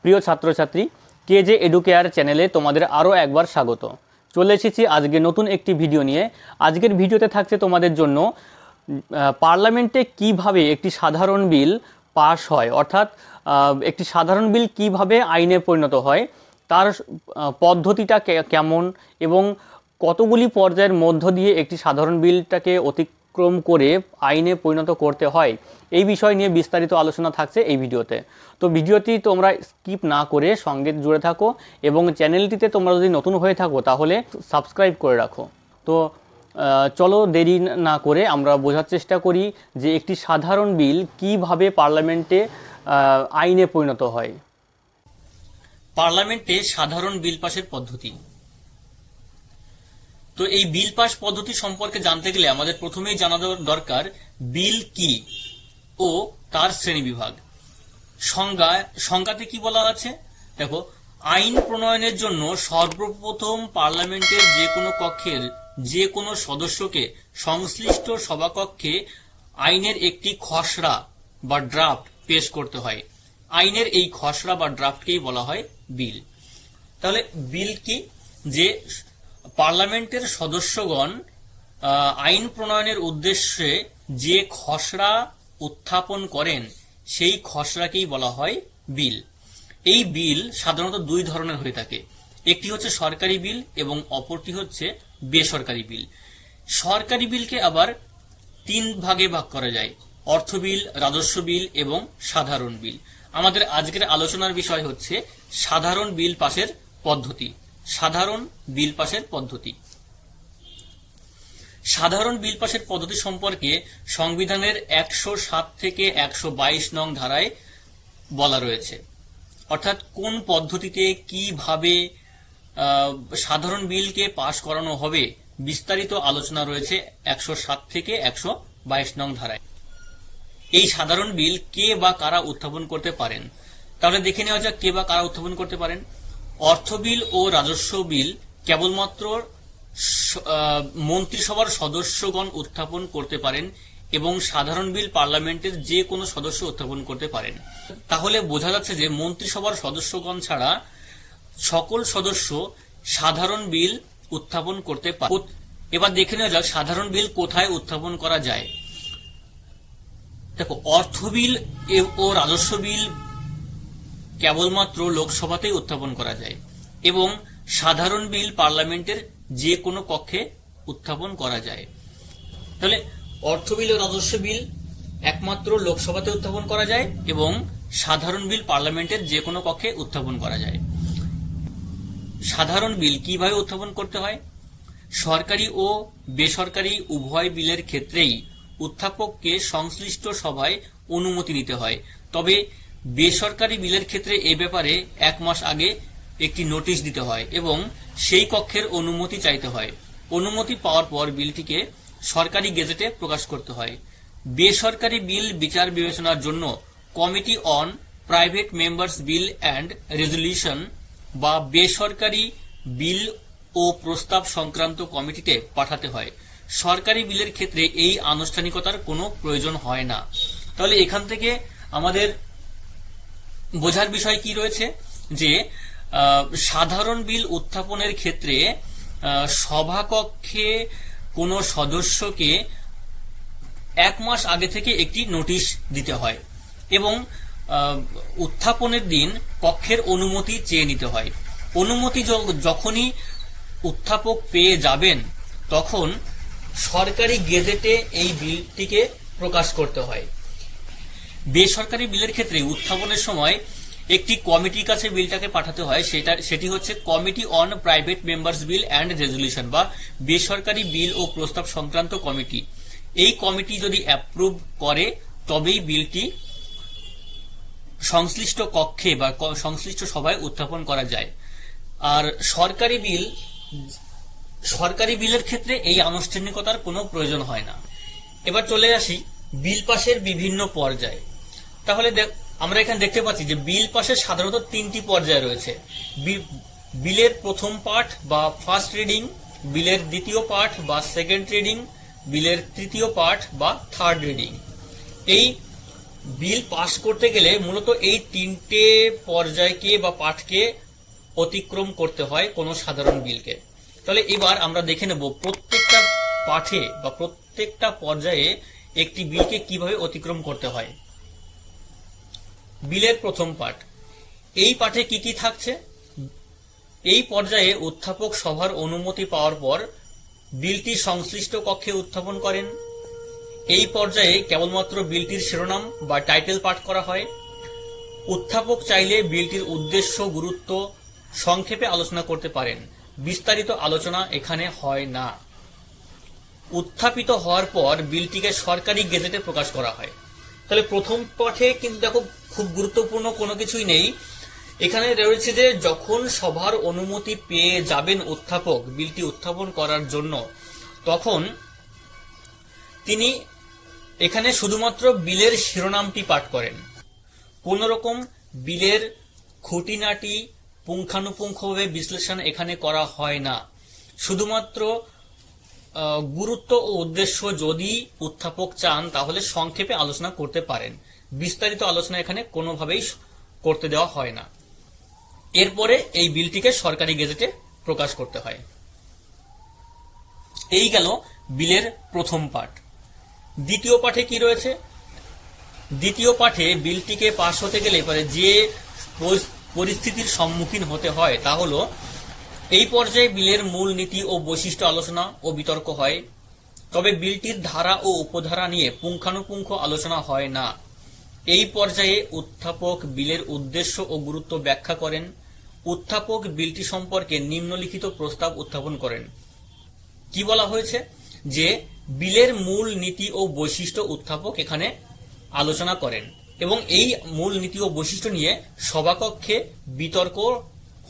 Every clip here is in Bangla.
প্রিয় ছাত্রছাত্রী, কেজে এডুকেয়ার চ্যানেলে তোমাদের আরও একবার স্বাগত। চলে এসেছি আজকে নতুন একটি ভিডিও নিয়ে। আজকের ভিডিওতে থাকছে তোমাদের জন্য পার্লামেন্টে কিভাবে একটি সাধারণ বিল পাস হয়, অর্থাৎ একটি সাধারণ বিল কিভাবে আইনে পরিণত হয়, তার পদ্ধতিটা কেমন এবং কতগুলি পর্যায়ের মধ্য দিয়ে একটি সাধারণ বিলটাকে অতিক্রম করে আইনে পরিণত করতে হয়, এই বিষয় নিয়ে বিস্তারিত আলোচনা থাকছে এই ভিডিওতে। তো ভিডিওটি তোমরা স্কিপ না করে সঙ্গে জুড়ে থাকো এবং চ্যানেলটিতে তোমরা যদি নতুন হয়ে থাকো তাহলে সাবস্ক্রাইব করে রাখো। তো চলো দেরি না করে আমরা বোঝার চেষ্টা করি যে একটি সাধারণ বিল কিভাবে পার্লামেন্টে আইনে পরিণত হয়। পার্লামেন্টে সাধারণ বিল পাসের পদ্ধতি। তো এই বিল পাস পদ্ধতি সম্পর্কে জানতে গেলে আমাদের প্রথমেই জানা দরকার বিল কি ও তার শ্রেণীবিভাগ। সংজ্ঞাতে কি বলা আছে দেখো, আইন প্রণয়নের জন্য সর্বপ্রথম পার্লামেন্টের যে কোনো কক্ষের যে কোনো সদস্যকে সংশ্লিষ্ট সভাকক্ষে আইনের একটি খসড়া বা ড্রাফট পেশ করতে হয়। আইনের এই খসড়া বা ড্রাফটকেই বলা হয় বিল। তাহলে বিল কি? যে পার্লামেন্টের সদস্যগণ আইন প্রণয়নের উদ্দেশ্যে যে খসড়া উত্থাপন করেন সেই খসড়াকেই বলা হয় বিল। এই বিল সাধারণত দুই ধরনের হয়ে থাকে, একটি হচ্ছে সরকারি বিল এবং অপরটি হচ্ছে বেসরকারি বিল। সরকারি বিলকে আবার তিন ভাগে ভাগ করা যায়: অর্থ বিল, রাজস্ব বিল এবং সাধারণ বিল। আমাদের আজকের আলোচনার বিষয় হচ্ছে সাধারণ বিল পাসের পদ্ধতি। সাধারণ বিল পাসের পদ্ধতি সাধারণ বিল পাসের পদ্ধতি সম্পর্কে সংবিধানের 107 থেকে 122 নং ধারায় বলা রয়েছে, অর্থাৎ কোন পদ্ধতিতে কিভাবে সাধারণ বিলকে পাস করানো হবে বিস্তারিত আলোচনা রয়েছে 107 থেকে 122 নং ধারায়। এই সাধারণ বিল কে বা কারা উত্থাপন করতে পারেন, তাহলে দেখে নেওয়া যাক কে বা কারা উত্থাপন করতে পারেন। অর্থ বিল ও রাজস্ব বিল কেবলমাত্র মন্ত্রিসভার সদস্যগণ উত্থাপন করতে পারেন এবং সাধারণ বিল পার্লামেন্টের যে কোনো সদস্য উত্থাপন করতে পারেন। তাহলে বোঝা যাচ্ছে যে মন্ত্রিসভার সদস্যগণ ছাড়া সকল সদস্য সাধারণ বিল উত্থাপন করতে পারে। এবার দেখে নেওয়া যাক সাধারণ বিল কোথায় উত্থাপন করা যায়। দেখো, অর্থ বিল ও রাজস্ব বিল কেবলমাত্র লোকসভাতেই উত্থাপন করা যায় এবং সাধারণ বিল পার্লামেন্টের যে কোনো কক্ষে উত্থাপন করা যায়। তাহলে অর্থ বিল ও রাজস্ব বিল একমাত্র লোকসভাতে উত্থাপন করা যায় এবং সাধারণ বিল পার্লামেন্টের যে কোনো কক্ষে উত্থাপন করা যায়। সাধারণ বিল কিভাবে উত্থাপন করতে হয়? সরকারি ও বেসরকারি উভয় বিলের ক্ষেত্রেই উত্থাপককে সংশ্লিষ্ট সভায় অনুমতি নিতে হয়, তবে বেসরকারি বিলের ক্ষেত্রে এ ব্যাপারে 1 মাস আগে একটি নোটিশ দিতে হয় এবং সেই কক্ষের অনুমতি চাইতে হয়। অনুমতি পাওয়ার পর বিলটিকে সরকারি গেজেটে প্রকাশ করতে হয়। বেসরকারি বিল বিচার বিবেচনার জন্য committee on private members Bill and resolution বা বেসরকারি বিল ও প্রস্তাব সংক্রান্ত কমিটিতে পাঠাতে হয়। সরকারি বিলের ক্ষেত্রে এই আনুষ্ঠানিকতার কোনো প্রয়োজন হয় না। তাহলে এখান থেকে আমাদের বোঝার বিষয় কি রয়েছে যে সাধারণ বিল উত্থাপনের ক্ষেত্রে সভাকক্ষে কোনো সদস্যকে 1 মাস আগে থেকে একটি নোটিশ দিতে হয় এবং উত্থাপনের দিন কক্ষের অনুমতি চেয়ে নিতে হয়। অনুমতি যখনই উত্থাপক পেয়ে যাবেন তখন সরকারি গেজেটে এই বিলটিকে প্রকাশ করতে হয়। বেসরকারি বিলের ক্ষেত্রে উত্থাপনের সময় একটি কমিটির কাছে বিলটাকে পাঠাতে হয়, সেটি হচ্ছে committee on private members Bill and resolution বা বেসরকারি বিল ও প্রস্তাব সংক্রান্ত কমিটি। এই কমিটি যদি অ্যাপ্রুভ করে তবেই বিলটি সংশ্লিষ্ট কক্ষে বা সংশ্লিষ্ট সভায় উত্থাপন করা যায়। আর সরকারি বিলের ক্ষেত্রে এই আনুষ্ঠানিকতার কোনো প্রয়োজন হয় না। এবার চলে আসি বিল পাসের বিভিন্ন পর্যায়ে। তাহলে আমরা এখানে দেখতে পাচ্ছি যে বিল পাসের সাধারণত 3টি পর্যায় রয়েছে। বিলের প্রথম পার্ট বা ফার্স্ট রিডিং, বিলের দ্বিতীয় পার্ট বা সেকেন্ড রিডিং, বিলের তৃতীয় পার্ট বা থার্ড রিডিং। এই বিল পাশ করতে গেলে মূলত এই তিনটে পর্যায়কে বা পাঠকে অতিক্রম করতে হয় কোনো সাধারণ বিলকে। তাহলে এবার আমরা দেখে নেব প্রত্যেকটা পাঠে বা প্রত্যেকটা পর্যায়ে একটি বিলকে কিভাবে অতিক্রম করতে হয়। বিলের প্রথম পাঠ, এই পাঠে কি কি থাকছে? এই পর্যায়ে উত্থাপক সভার অনুমতি পাওয়ার পর বিলটি সংশ্লিষ্ট কক্ষে উত্থাপন করেন। এই পর্যায়ে কেবলমাত্র বিলটির শিরোনাম বা টাইটেল পাঠ করা হয়। উত্থাপক চাইলে বিলটির উদ্দেশ্য, গুরুত্ব সংক্ষেপে আলোচনা করতে পারেন, বিস্তারিত আলোচনা এখানে হয় না। উত্থাপিত হওয়ার পর বিলটিকে সরকারি গেজেটে প্রকাশ করা হয়। তাহলে প্রথম পাঠে কিন্তু দেখো খুব গুরুত্বপূর্ণ কোনো কিছুই নেই, এখানে রয়েছে যে যখন সভার অনুমতি পেয়ে যাবেন উত্থাপক বিলটি উত্থাপন করার জন্য, তখন তিনি এখানে শুধুমাত্র বিলের শিরোনামটি পাঠ করেন। কোন রকম বিলের খুঁটিনাটি পুঙ্খানুপুঙ্খভাবে বিশ্লেষণ এখানে করা হয় না। শুধুমাত্র গুরুত্ব ও উদ্দেশ্য যদি উত্থাপক চান তাহলে সংক্ষেপে আলোচনা করতে পারেন, বিস্তারিত আলোচনা এখানে কোনোভাবেই করতে দেওয়া হয় না। এরপরে এই বিলটিকে সরকারি গেজেটে প্রকাশ করতে হয়। এই গেল বিলের প্রথম পাঠ। দ্বিতীয় পাঠে কি রয়েছে? দ্বিতীয় পাঠে বিলটিকে পাশ হতে গেলে পরে যে পরিস্থিতির সম্মুখীন হতে হয় তা হলো, এই পর্যায়ে বিলের মূল নীতি ও বৈশিষ্ট্য আলোচনা ও বিতর্ক হয়, তবে বিলটির ধারা ও উপধারা নিয়ে পুঙ্খানুপুঙ্খ আলোচনা হয় না। এই পর্যায়ে উত্থাপক বিলের উদ্দেশ্য ও গুরুত্ব ব্যাখ্যা করেন। উত্থাপক বিলটি সম্পর্কে নিম্নলিখিত প্রস্তাব উত্থাপন করেন। কি বলা হয়েছে? যে বিলের মূল নীতি ও বৈশিষ্ট্য উত্থাপক এখানে আলোচনা করেন এবং এই মূল নীতি ও বৈশিষ্ট্য নিয়ে সভাকক্ষে বিতর্ক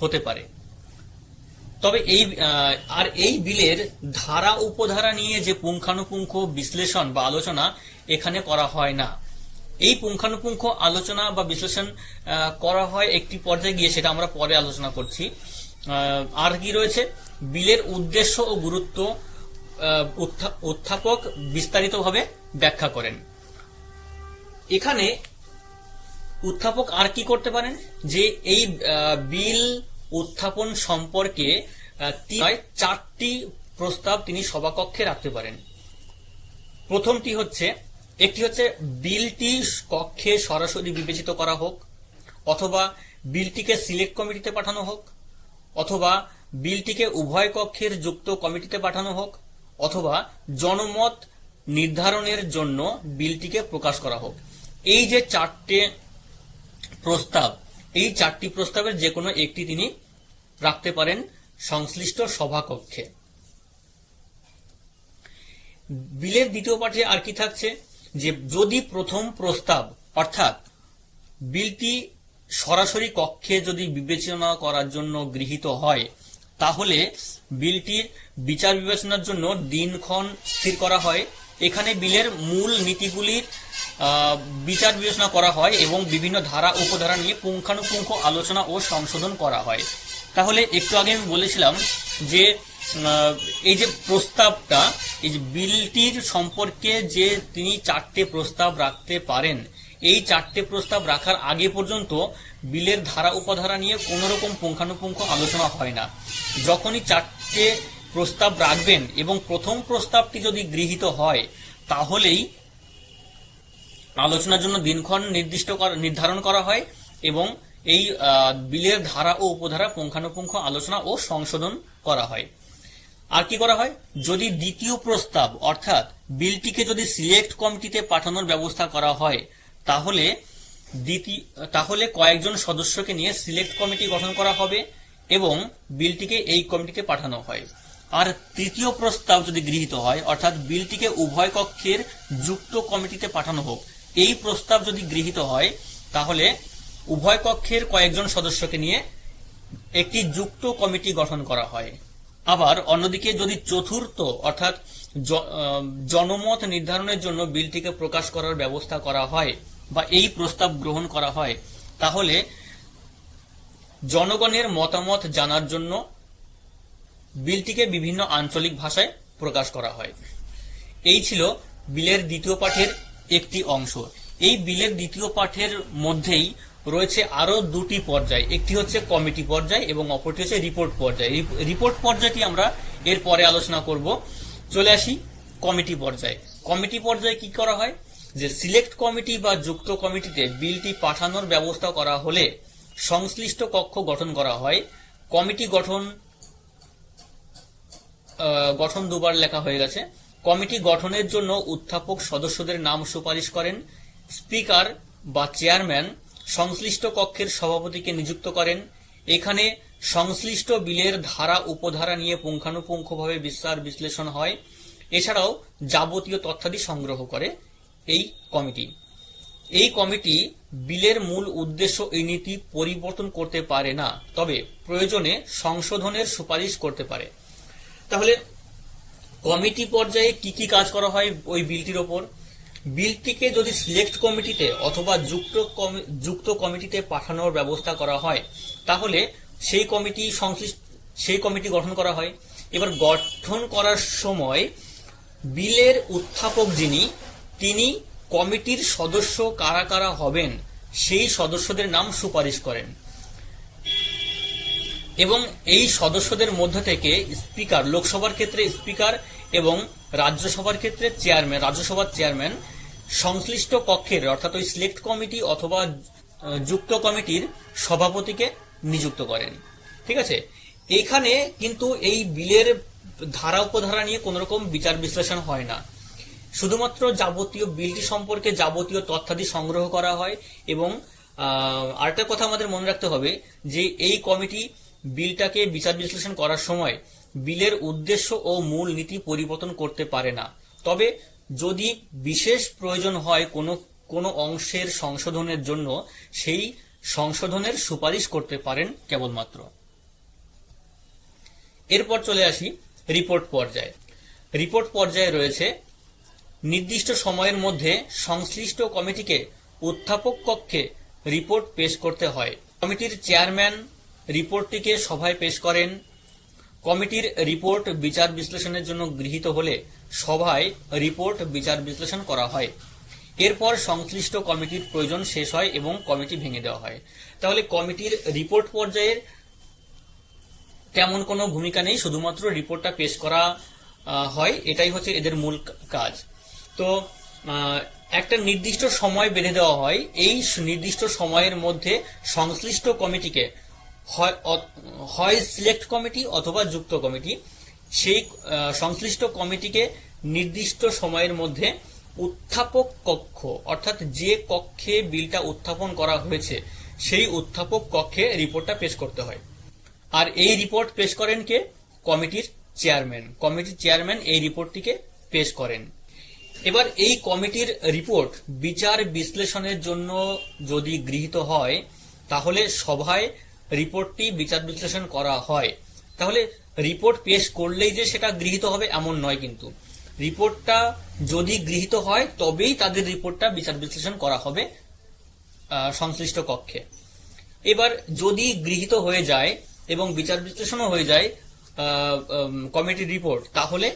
হতে পারে। তবে এই বিলের ধারা উপধারা নিয়ে যে পুঙ্খানুপুঙ্খ বিশ্লেষণ বা আলোচনা এখানে করা হয় না। এই পুঙ্খানুপুঙ্খ আলোচনা বা বিশ্লেষণ করা হয় একটি পর্যায়ে গিয়ে, সেটা আমরা পরে আলোচনা করছি। আর কি রয়েছে? বিলের উদ্দেশ্য ও গুরুত্ব উত্থাপক বিস্তারিতভাবে ব্যাখ্যা করেন। এখানে উত্থাপক আর কি করতে পারেন? যে এই বিল উত্থাপন সম্পর্কে 4টি প্রস্তাব তিনি সভাকক্ষে রাখতে পারেন। প্রথমটি হচ্ছে, একটি হচ্ছে বিলটি কক্ষে সরাসরি বিবেচিত করা হোক, অথবা বিলটিকে সিলেক্ট কমিটিতে পাঠানো হোক, অথবা বিলটিকে উভয় কক্ষের যুক্ত কমিটিতে পাঠানো হোক, অথবা জনমত নির্ধারণের জন্য বিলটিকে প্রকাশ করা হোক। এই যে 4টে প্রস্তাব, এই 4টি প্রস্তাবের যে কোনো একটি তিনি রাখতে পারেন সংশ্লিষ্ট সভাকক্ষে। বিলের দ্বিতীয় পাঠে আর কি থাকছে? যে যদি প্রথম প্রস্তাব অর্থাৎ বিলটি সরাসরি কক্ষে যদি বিবেচনা করার জন্য গৃহীত হয়, তাহলে বিলটির বিচার বিবেচনার জন্য দিনক্ষণ স্থির করা হয়। এখানে বিলের মূল নীতিগুলির বিচার বিবেচনা করা হয় এবং বিভিন্ন ধারা উপধারা নিয়ে পুঙ্খানুপুঙ্খ আলোচনা ও সংশোধন করা হয়। তাহলে একটু আগে আমি বলেছিলাম যে এই যে প্রস্তাবটা, এই যে বিলটির সম্পর্কে যে তিনি 4টে প্রস্তাব রাখতে পারেন, এই 4টে প্রস্তাব রাখার আগে পর্যন্ত বিলের ধারা উপধারা নিয়ে কোনো রকম পুঙ্খানুপুঙ্খ আলোচনা হয় না। যখনই 4টে প্রস্তাব রাখবেন এবং প্রথম প্রস্তাবটি যদি গৃহীত হয়, তাহলেই আলোচনার জন্য দিনক্ষণ নির্ধারণ করা হয় এবং এই বিলের ধারা ও উপধারা পুঙ্খানুপুঙ্খ আলোচনা ও সংশোধন করা হয়। আর কি করা হয়? যদি দ্বিতীয় প্রস্তাব অর্থাৎ বিলটিকে যদি সিলেক্ট কমিটিতে পাঠানোর ব্যবস্থা করা হয়, তাহলে কয়েকজন সদস্যকে নিয়ে সিলেক্ট কমিটি গঠন করা হবে এবং বিলটিকে এই কমিটিতে পাঠানো হয়। আর তৃতীয় প্রস্তাব যদি গৃহীত হয়, অর্থাৎ বিলটিকে উভয় কক্ষের যুক্ত কমিটিতে পাঠানো হোক, এই প্রস্তাব যদি গৃহীত হয়, তাহলে উভয় কক্ষের কয়েকজন সদস্যকে নিয়ে একটি যুক্ত কমিটি গঠন করা হয়। আবার অন্যদিকে যদি চতুর্থ অর্থাৎ জনমত নির্ধারণের জন্য বিলটিকে প্রকাশ করার ব্যবস্থা করা হয় বা এই প্রস্তাব গ্রহণ করা হয়, তাহলে জনগণের মতামত জানার জন্য বিলটিকে বিভিন্ন আঞ্চলিক ভাষায় প্রকাশ করা হয়। এই ছিল বিলের দ্বিতীয় পাঠের একটি অংশ। এই বিলের দ্বিতীয় পাঠের মধ্যেই রয়েছে আরো দুটি পর্যায়, একটি হচ্ছে কমিটি পর্যায় এবং অপরটি হচ্ছে রিপোর্ট পর্যায়। রিপোর্ট পর্যায়টি আমরা এর পরে আলোচনা করব। চলে আসি কমিটি পর্যায়ে। কমিটি পর্যায়ে কি করা হয়, যে সিলেক্ট কমিটি বা যুক্ত কমিটিতে বিলটি পাঠানোর ব্যবস্থা করা হলে সংশ্লিষ্ট কক্ষ গঠন করা হয়। কমিটি গঠন দুবার লেখা হয়ে গেছে। কমিটি গঠনের জন্য উত্থাপক সদস্যদের নাম সুপারিশ করেন। স্পিকার বা চেয়ারম্যান সংশ্লিষ্ট কক্ষের সভাপতিকে নিযুক্ত করেন। এখানে সংশ্লিষ্ট বিলের ধারা উপধারা নিয়ে পুঙ্খানুপুঙ্খভাবে বিচার বিশ্লেষণ হয়। এছাড়াও যাবতীয় তথ্যাদি সংগ্রহ করে এই কমিটি। এই কমিটি বিলের মূল উদ্দেশ্য এই নীতি পরিবর্তন করতে পারে না, তবে প্রয়োজনে সংশোধনের সুপারিশ করতে পারে। তাহলে কমিটি পর্যায়ে কি কি কাজ করা হয় ওই বিলটির ওপর? বিলটিকে যদি সিলেক্ট কমিটিতে অথবা যুক্ত কমিটিতে পাঠানোর ব্যবস্থা করা হয়, তাহলে সেই কমিটি গঠন করা হয়। এবার গঠন করার সময় বিলের উত্থাপক তিনি কমিটির সদস্য কারা কারা হবেন সেই সদস্যদের নাম সুপারিশ করেন এবং এই সদস্যদের মধ্য থেকে স্পিকার, লোকসভার ক্ষেত্রে স্পিকার এবং রাজ্যসভার ক্ষেত্রে রাজ্যসভার চেয়ারম্যান সংশ্লিষ্ট কক্ষের অর্থাৎ ওই সিলেক্ট কমিটি অথবা যুক্ত কমিটির সভাপতিকে নিযুক্ত করেন। ঠিক আছে, এখানে কিন্তু এই বিলের ধারা উপধারা নিয়ে কোন রকম বিচার বিশ্লেষণ হয় না, শুধুমাত্র যাবতীয় বিলটি সম্পর্কে যাবতীয় তথ্যাদি সংগ্রহ করা হয়। এবং আরেকটা কথা আমাদের মনে রাখতে হবে যে এই কমিটি বিলটাকে বিচার বিশ্লেষণ করার সময় বিলের উদ্দেশ্য ও মূল নীতি পরিবর্তন করতে পারে না, তবে যদি বিশেষ প্রয়োজন হয় কোনো অংশের সংশোধনের জন্য সেই সংশোধনের সুপারিশ করতে পারেন কেবলমাত্র। এরপর চলে আসি রিপোর্ট পর্যায়ে। রিপোর্ট পর্যায়ে রয়েছে নির্দিষ্ট সময়ের মধ্যে সংশ্লিষ্ট কমিটিকে উত্থাপক কক্ষে রিপোর্ট পেশ করতে হয়। কমিটির চেয়ারম্যান রিপোর্টটিকে সভায় পেশ করেন। কমিটির রিপোর্ট বিচার বিশ্লেষণের জন্য গৃহীত হলে সভায় রিপোর্ট বিচার বিশ্লেষণ করা হয়। এরপর সংশ্লিষ্ট কমিটির প্রয়োজন শেষ হয় এবং কমিটি ভেঙে দেওয়া হয়। তাহলে কমিটির রিপোর্ট পর্যায়ের তেমন কোনো ভূমিকা নেই, শুধুমাত্র রিপোর্টটা পেশ করা হয়, এটাই হচ্ছে এদের মূল কাজ। তো একটা নির্দিষ্ট সময় বেঁধে দেওয়া হয়, এই নির্দিষ্ট সময়ের মধ্যে সংশ্লিষ্ট কমিটিকে হয় সিলেক্ট কমিটি অথবা যুক্ত কমিটি সেই সংশ্লিষ্ট কমিটিকে নির্দিষ্ট সময়ের মধ্যে উত্থাপক কক্ষ অর্থাৎ যে কক্ষে বিলটা উত্থাপন করা হয়েছে সেই উত্থাপক কক্ষে রিপোর্টটা পেশ করতে হয়। আর এই রিপোর্ট পেশ করেন কে? কমিটির চেয়ারম্যান এই রিপোর্টটিকে পেশ করেন। এবার এই কমিটির রিপোর্ট বিচার বিশ্লেষণের জন্য যদি গৃহীত হয় তাহলে সভায় রিপোর্টটি বিচার বিশ্লেষণ করা হয়। তাহলে রিপোর্ট পেশ করলেই যে সেটা গৃহীত হবে এমন নয়, কিন্তু রিপোর্টটা যদি গৃহীত হয় তবেই তাদের রিপোর্টটা বিচার বিশ্লেষণ করা হবে সংশ্লিষ্ট কক্ষে। এবার যদি গৃহীত হয়ে যায় এবং বিচার বিশ্লেষণও হয়ে যায় কমিটির রিপোর্ট, তাহলে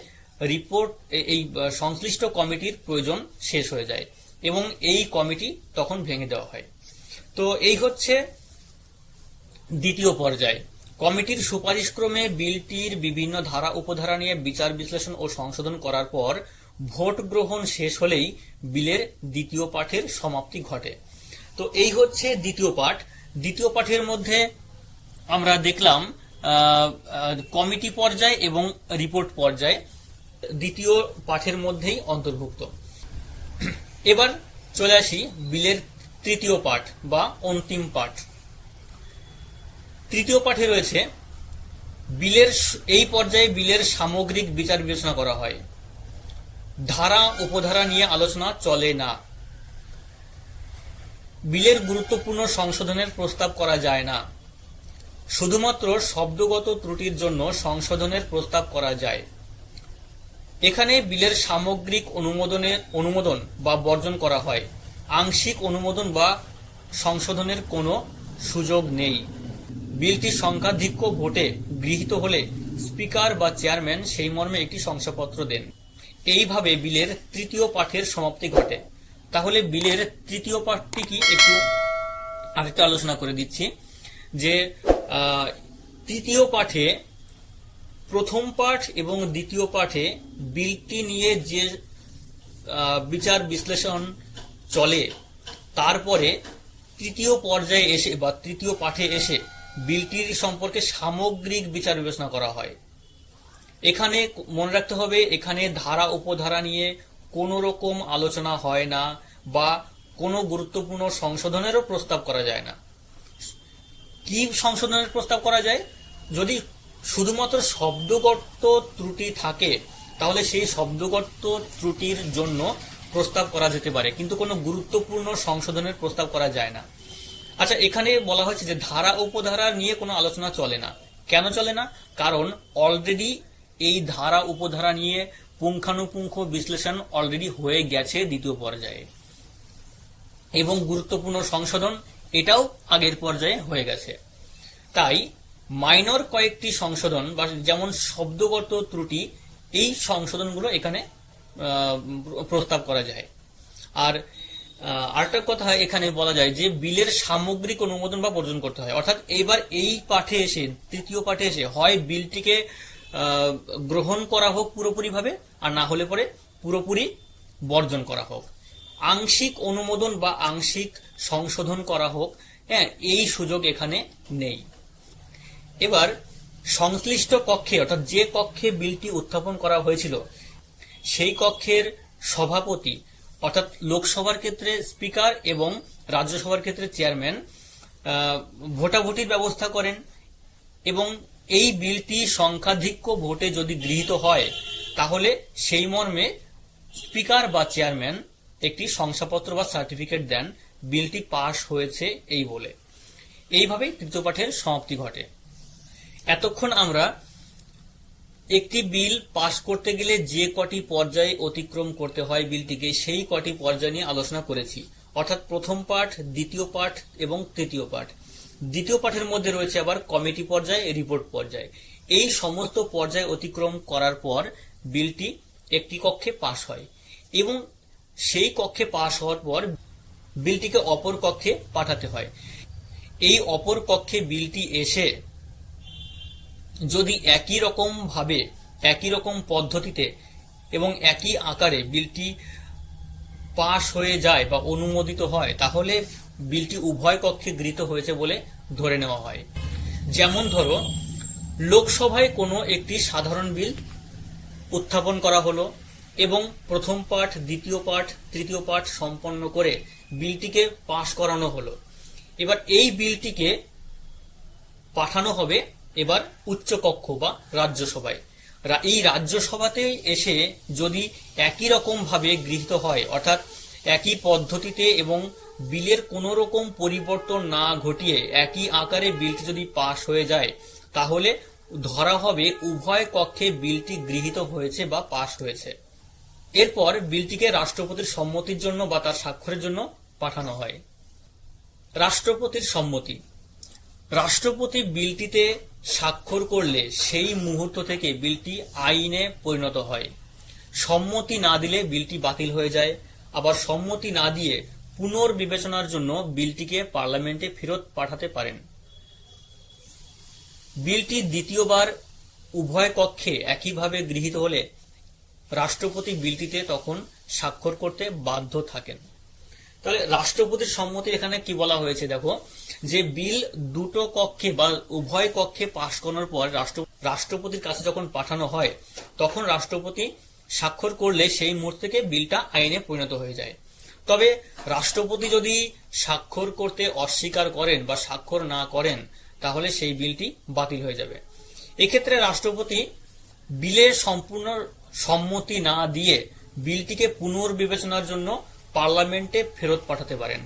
রিপোর্ট এই সংশ্লিষ্ট কমিটির প্রয়োজন শেষ হয়ে যায় এবং এই কমিটি তখন ভেঙে দেওয়া হয়। তো এই হচ্ছে দ্বিতীয় পর্যায়। কমিটির সুপারিশক্রমে বিলটির বিভিন্ন ধারা উপধারা নিয়ে বিচার বিশ্লেষণ ও সংশোধন করার পর ভোট গ্রহণ শেষ হলেই বিলের দ্বিতীয় পাঠের সমাপ্তি ঘটে। তো এই হচ্ছে দ্বিতীয় পাঠ। দ্বিতীয় পাঠের মধ্যে আমরা দেখলাম কমিটি পর্যায় এবং রিপোর্ট পর্যায় দ্বিতীয় পাঠের মধ্যেই অন্তর্ভুক্ত। এবার চলে আসি বিলের তৃতীয় পাঠ বা অন্তিম পাঠ। তৃতীয় পাঠে রয়েছে এই পর্যায়ে বিলের সামগ্রিক বিচার বিবেচনা করা হয়। ধারা উপধারা নিয়ে আলোচনা চলে না। বিলের গুরুত্বপূর্ণ সংশোধনের প্রস্তাব করা যায় না। শুধুমাত্র শব্দগত ত্রুটির জন্য সংশোধনের প্রস্তাব করা যায়। এখানে বিলের সামগ্রিক অনুমোদন বা বর্জন করা হয়। আংশিক অনুমোদন বা সংশোধনের কোনো সুযোগ নেই। বিলটি সংখ্যাধিক্য ভোটে গৃহীত হলে স্পিকার বা চেয়ারম্যান সেই মর্মে একটি শংসাপত্র দেন। এইভাবে বিলের তৃতীয় পাঠের সমাপ্তি ঘটে। তাহলে বিলের তৃতীয় পার্টটি কি একটু আরেকটু আলোচনা করে দিচ্ছি যে তৃতীয় পাঠে প্রথম পাঠ এবং দ্বিতীয় পাঠে বিলটি নিয়ে যে বিচার বিশ্লেষণ চলে, তারপরে তৃতীয় পর্যায়ে এসে বা তৃতীয় পাঠে এসে বিলটির সম্পর্কে সামগ্রিক বিচার বিবেচনা করা হয়। এখানে মনে রাখতে হবে, এখানে ধারা উপধারা নিয়ে কোনো রকম আলোচনা হয় না বা কোনো গুরুত্বপূর্ণ সংশোধনেরও প্রস্তাব করা যায় না। কি সংশোধনের প্রস্তাব করা যায়? যদি শুধুমাত্র শব্দগত ত্রুটি থাকে তাহলে সেই শব্দগত ত্রুটির জন্য প্রস্তাব করা যেতে পারে, কিন্তু কোনো গুরুত্বপূর্ণ সংশোধনের প্রস্তাব করা যায় না। আচ্ছা, এখানে বলা হয়েছে যে ধারা উপধারা নিয়ে কোনো আলোচনা চলে না। কেন চলে না? কারণ অলরেডি এই ধারা উপধারা নিয়ে পুঙ্খানুপুঙ্খ বিশ্লেষণ অলরেডি হয়ে গেছে দ্বিতীয় পর্যায়ে, এবং গুরুত্বপূর্ণ সংশোধন এটাও আগের পর্যায়ে হয়ে গেছে। তাই মাইনর কয়েকটি সংশোধন বা যেমন শব্দগত ত্রুটি, এই সংশোধনগুলো এখানে প্রস্তাব করা যায়। আর আরেকটা কথা এখানে বলা যায় যে বিলের সামগ্রিক অনুমোদন বা বর্জন করতে হয়। অর্থাৎ এইবার এই পাঠে এসে, তৃতীয় পাঠে এসে হয় বিলটিকে গ্রহণ করা হোক পুরোপুরিভাবে, আর না হলে পরে পুরোপুরি বর্জন করা হোক। আংশিক অনুমোদন বা আংশিক সংশোধন করা হোক, হ্যাঁ, এই সুযোগ এখানে নেই। এবার সংশ্লিষ্ট কক্ষে, অর্থাৎ যে কক্ষে বিলটি উত্থাপন করা হয়েছিল সেই কক্ষের সভাপতি, অর্থাৎ লোকসভার ক্ষেত্রে স্পিকার এবং রাজ্যসভার ক্ষেত্রে চেয়ারম্যান ভোটাভুটির ব্যবস্থা করেন, এবং এই বিলটি সংখ্যাধিক্য ভোটে যদি গৃহীত হয় তাহলে সেই মর্মে স্পিকার বা চেয়ারম্যান একটি শংসাপত্র বা সার্টিফিকেট দেন বিলটি পাশ হয়েছে এই বলে। এইভাবেই তৃতীয় পাঠের সমাপ্তি ঘটে। এতক্ষণ আমরা একটি বিল পাশ করতে গেলে যে কটি পর্যায়ে অতিক্রম করতে হয় বিলটিকে, সেই কটি পর্যায় নিয়ে আলোচনা করেছি। অর্থাৎ প্রথম পাঠ, দ্বিতীয় পাঠ এবং তৃতীয় পাঠ। দ্বিতীয় পাঠের মধ্যে রয়েছে আবার কমিটি পর্যায়ে, রিপোর্ট পর্যায়ে। এই সমস্ত পর্যায় অতিক্রম করার পর বিলটি একটি কক্ষে পাশ হয়, এবং সেই কক্ষে পাশ হওয়ার পর বিলটিকে অপর কক্ষে পাঠাতে হয়। এই অপর কক্ষে বিলটি এসে যদি একই রকম ভাবে, একই রকম পদ্ধতিতে এবং একই আকারে বিলটি পাশ হয়ে যায় বা অনুমোদিত হয়, তাহলে বিলটি উভয় কক্ষে গৃহীত হয়েছে বলে ধরে নেওয়া হয়। যেমন ধরো, লোকসভায় কোনো একটি সাধারণ বিল উত্থাপন করা হলো এবং প্রথম পাঠ, দ্বিতীয় পাঠ, তৃতীয় পাঠ সম্পন্ন করে বিলটিকে পাশ করানো হলো। এবার এই বিলটিকে পাঠানো হবে এবার উচ্চ কক্ষ বা রাজ্যসভায়। এই রাজ্যসভাতে এসে যদি একই রকম ভাবে গৃহীত হয়, অর্থাৎ একই পদ্ধতিতে এবং বিলের কোনো রকম পরিবর্তন না ঘটিয়ে একই আকারে বিলটি যদি পাশ হয়ে যায়, তাহলে ধরা হবে উভয় কক্ষে বিলটি গৃহীত হয়েছে বা পাশ হয়েছে। এরপর বিলটিকে রাষ্ট্রপতির সম্মতির জন্য বা তার স্বাক্ষরের জন্য পাঠানো হয়। রাষ্ট্রপতির সম্মতি। রাষ্ট্রপতি বিলটিতে স্বাক্ষর করলে সেই মুহূর্ত থেকে বিলটি আইনে পরিণত হয়। সম্মতি না দিলে বিলটি বাতিল হয়ে যায়। আবার সম্মতি না দিয়ে পুনর্বিবেচনার জন্য বিলটিকে পার্লামেন্টে ফেরত পাঠাতে পারেন। বিলটি দ্বিতীয়বার উভয় কক্ষে একইভাবে গৃহীত হলে রাষ্ট্রপতি বিলটিতে তখন স্বাক্ষর করতে বাধ্য থাকেন। তাহলে রাষ্ট্রপতির সম্মতি এখানে কি বলা হয়েছে দেখো, যে বিল দুটো কক্ষে বা উভয় কক্ষে পাশ করানোর পর রাষ্ট্রপতির কাছে যখন পাঠানো হয়, তখন রাষ্ট্রপতি স্বাক্ষর করলে সেই মুহূর্ত থেকে বিলটা আইনে পরিণত হয়ে যায়। তবে রাষ্ট্রপতি যদি স্বাক্ষর করতে অস্বীকার করেন বা স্বাক্ষর না করেন, তাহলে সেই বিলটি বাতিল হয়ে যাবে। এক্ষেত্রে রাষ্ট্রপতি বিলের সম্পূর্ণ সম্মতি না দিয়ে বিলটিকে পুনর্বিবেচনার জন্য পার্লামেন্টে ফেরত পাঠাতে পারেন।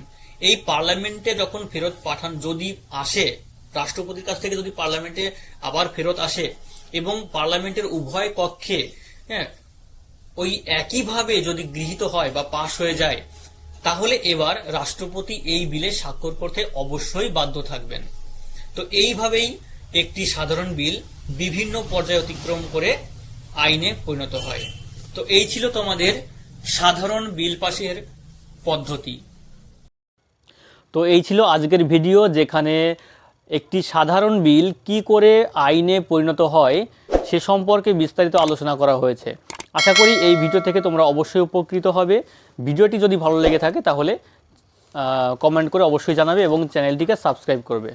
এই পার্লামেন্টে যখন ফেরত পাঠান যদি আসে, রাষ্ট্রপতির কাছ থেকে যদি পার্লামেন্টে আবার ফেরত আসে এবং পার্লামেন্টের উভয় কক্ষে ওই একইভাবে যদি গৃহীত হয় বা পাশ হয়ে যায়, তাহলে এবার রাষ্ট্রপতি এই বিলে স্বাক্ষর করতে অবশ্যই বাধ্য থাকবেন। তো এইভাবেই একটি সাধারণ বিল বিভিন্ন পর্যায়ে অতিক্রম করে আইনে পরিণত হয়। তো এই ছিল তোমাদের সাধারণ বিল পাশের পদ্ধতি। তো এই ছিল আজকের ভিডিও, যেখানে একটি সাধারণ বিল কি করে আইনে পরিণত হয় সে সম্পর্কে বিস্তারিত আলোচনা করা হয়েছে। আশা করি এই ভিডিও থেকে তোমরা অবশ্যই উপকৃত হবে। ভিডিওটি যদি ভালো লেগে থাকে তাহলে কমেন্ট করে অবশ্যই জানাবে এবং চ্যানেলটিকে সাবস্ক্রাইব করবে।